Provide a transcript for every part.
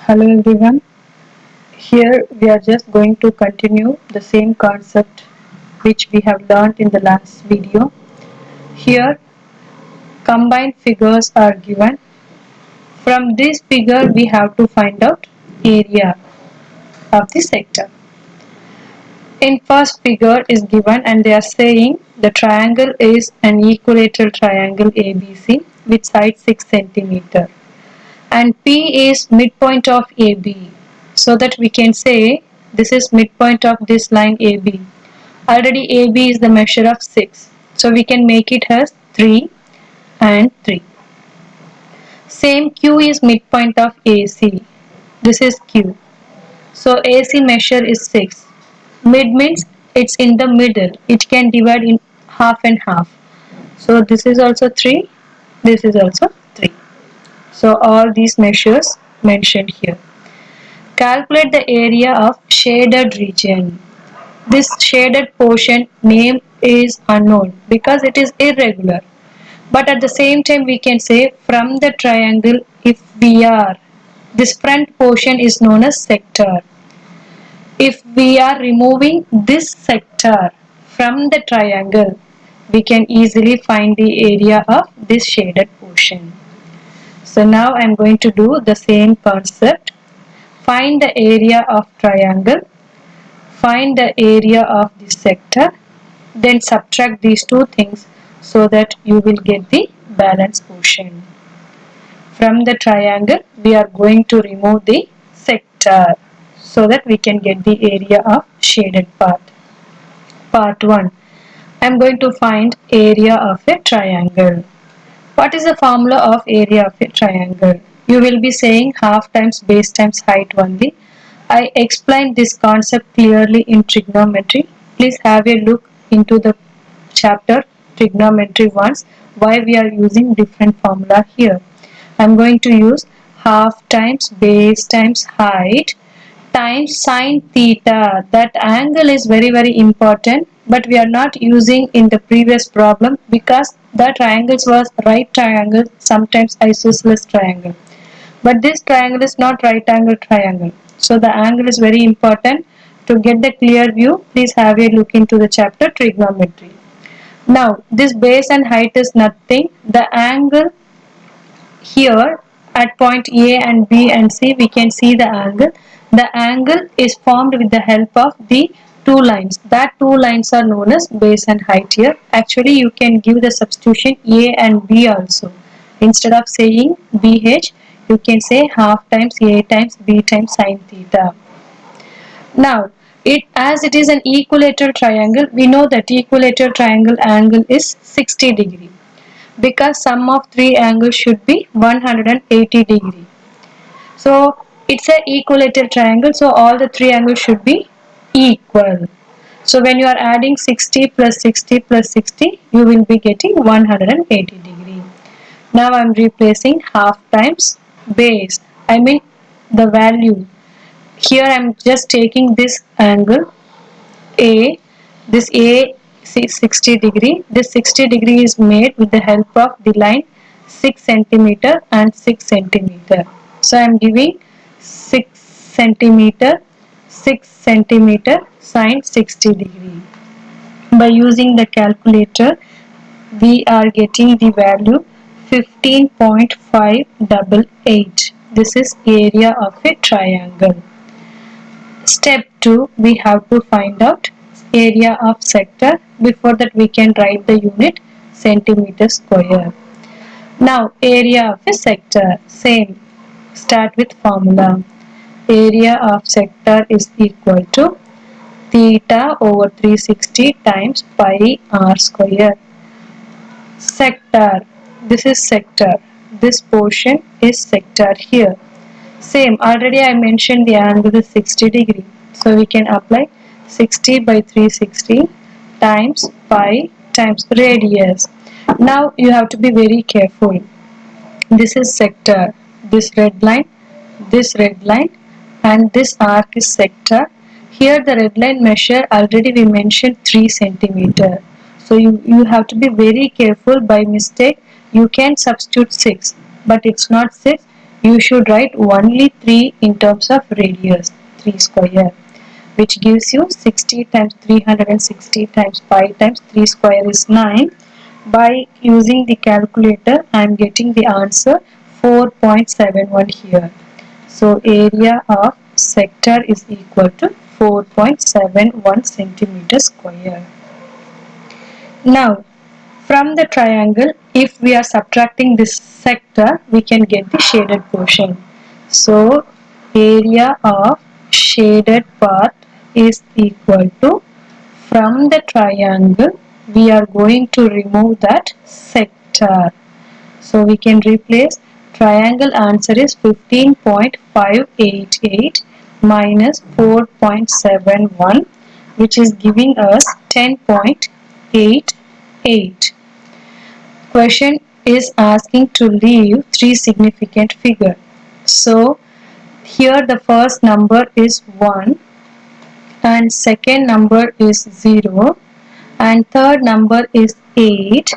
Hello everyone. Here we are just going to continue the same concept which we have learned in the last video. Here combined figures are given. From this figure we have to find out area of the sector. In first figure is given and they are saying the triangle is an equilateral triangle ABC with side 6 centimeter. And P is midpoint of AB, so that we can say this is midpoint of this line AB. Already AB is the measure of 6, so we can make it as 3 and 3. Same Q is midpoint of AC. This is Q. So AC measure is 6. Mid means it's in the middle. It can divide in half and half. So this is also 3. This is also 3. So all these measures mentioned here. Calculate the area of shaded region. This shaded portion name is unknown because it is irregular. But at the same time we can say from the triangle if we are, this front portion is known as sector. If we are removing this sector from the triangle, we can easily find the area of this shaded portion. So now I am going to do the same concept. Find the area of triangle, find the area of the sector, then subtract these two things so that you will get the balance portion. From the triangle, we are going to remove the sector so that we can get the area of shaded part. Part 1. I am going to find area of a triangle. What is the formula of area of a triangle? You will be saying half times base times height only. I explained this concept clearly in trigonometry. Please have a look into the chapter trigonometry once why we are using different formula here. I am going to use half times base times height times sine theta. That angle is very important, but we are not using in the previous problem because the triangles was right triangle, sometimes isosceles triangle. But this triangle is not right angle triangle. So the angle is very important. To get the clear view, please have a look into the chapter trigonometry. Now this base and height is nothing. The angle here at point A and B and C, we can see the angle. The angle is formed with the help of the two lines. That two lines are known as base and height here. Actually, you can give the substitution A and B also. Instead of saying BH, you can say half times A times B times sine theta. Now, as it is an equilateral triangle, we know that equilateral triangle angle is 60 degree. Because sum of three angles should be 180 degree. So it's an equilateral triangle, so all the three angles should be equal. So when you are adding 60 plus 60 plus 60, you will be getting 180 degree. Now I am replacing half times base. I mean the value. Here I am just taking this angle A. This A 60 degree. This 60 degree is made with the help of the line 6 centimeter and 6 centimeter. So I am giving 6 centimeter, 6 centimeter sine 60 degree. By using the calculator, we are getting the value 15.588. This is area of a triangle. Step 2, we have to find out area of sector. Before that we can write the unit centimeter square. Now area of a sector, same, start with formula. Area of sector is equal to theta over 360 times pi r square. Sector, this is sector, this portion is sector here. Same, already I mentioned the angle is 60 degree. So we can apply 60 by 360 times pi times radius. Now you have to be very careful. This is sector, this red line, and this arc is sector. Here the red line measure, already we mentioned 3 centimeter. So you have to be very careful. By mistake you can substitute 6, but it's not 6. you should write only 3 in terms of radius, 3 square, which gives you 60 times 360 times 5 times 3 square is 9. By using the calculator, I am getting the answer 4.71 here. So area of sector is equal to 4.71 centimeter square. Now, from the triangle, if we are subtracting this sector, we can get the shaded portion. So, area of shaded part is equal to, from the triangle, we are going to remove that sector. So, we can replace triangle answer is 15.588 minus 4.71, which is giving us 10.88. Question is asking to leave 3 significant figures. So here the first number is 1 and second number is 0 and third number is 8.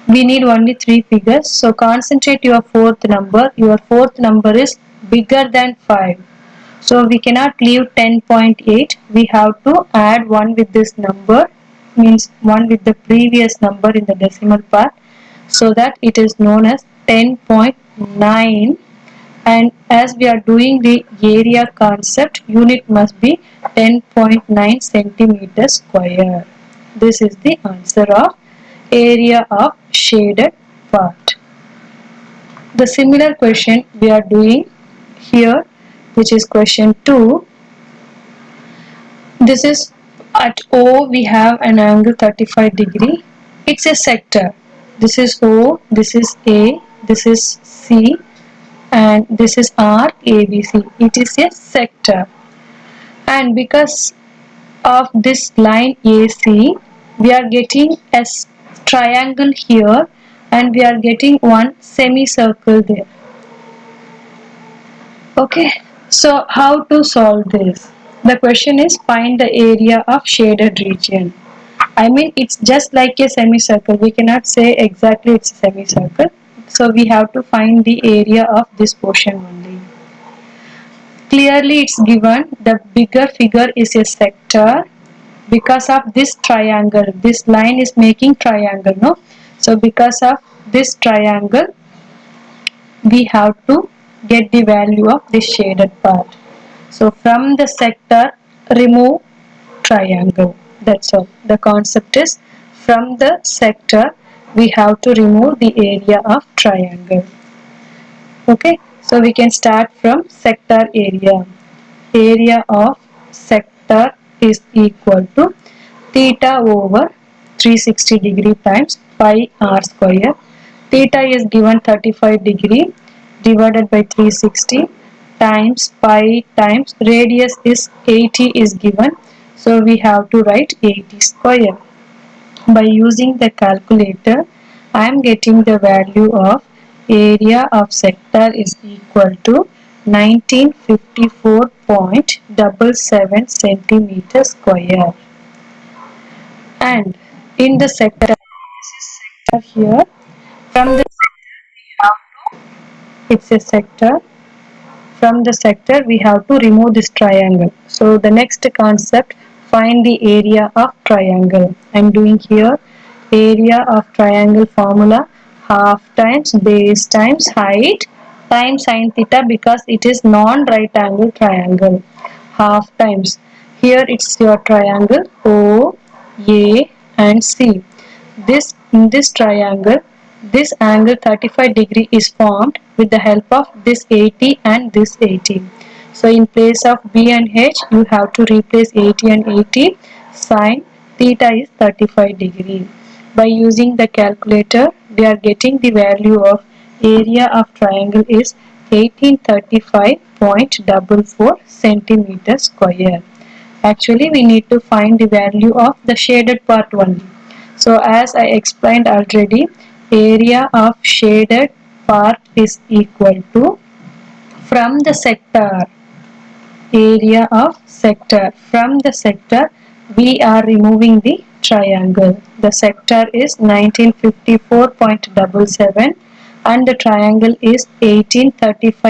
We need only 3 figures. So concentrate your fourth number. Your fourth number is bigger than 5. So we cannot leave 10.8. We have to add 1 with this number, means 1 with the previous number in the decimal part, so that it is known as 10.9. And as we are doing the area concept, unit must be 10.9 centimeter square. This is the answer of area of shaded part. The similar question we are doing here, which is question 2. This is at O we have an angle 35 degree. It's a sector. This is O, this is A, this is C, and this is arc ABC. It is a sector. And because of this line AC, we are getting a triangle here and we are getting one semicircle there. Okay, so how to solve this? The question is find the area of shaded region. I mean, it's just like a semicircle. We cannot say exactly it's a semicircle. So we have to find the area of this portion only. Clearly it's given the bigger figure is a sector because of this triangle. This line is making triangle, no? So because of this triangle, we have to get the value of this shaded part. So from the sector, remove triangle. That's all. The concept is from the sector, we have to remove the area of triangle. Okay, so we can start from sector area. Area of sector is equal to theta over 360 degree times pi r square. Theta is given 35 degree divided by 360 times pi times radius is 80 is given. So we have to write 80 square. By using the calculator, I am getting the value of area of sector is equal to 1954.77 centimeter square. And in the sector, this is sector here. From the sector, we have to, it's a sector. From the sector, we have to remove this triangle. So the next concept, find the area of triangle. I am doing here area of triangle formula, half times base times height times sin theta, because it is non-right angle triangle. Half times, here it's your triangle O, A and C. In this triangle, this angle 35 degree is formed with the help of this 80 and this 80. So in place of B and H, you have to replace 80 and 80. Sin theta is 35 degree. By using the calculator, we are getting the value of area of triangle is 1835.44 centimeter square. Actually, we need to find the value of the shaded part only. So as I explained already, area of shaded part is equal to, from the sector, area of sector. From the sector, we are removing the triangle. The sector is 1954.77 and the triangle is 1835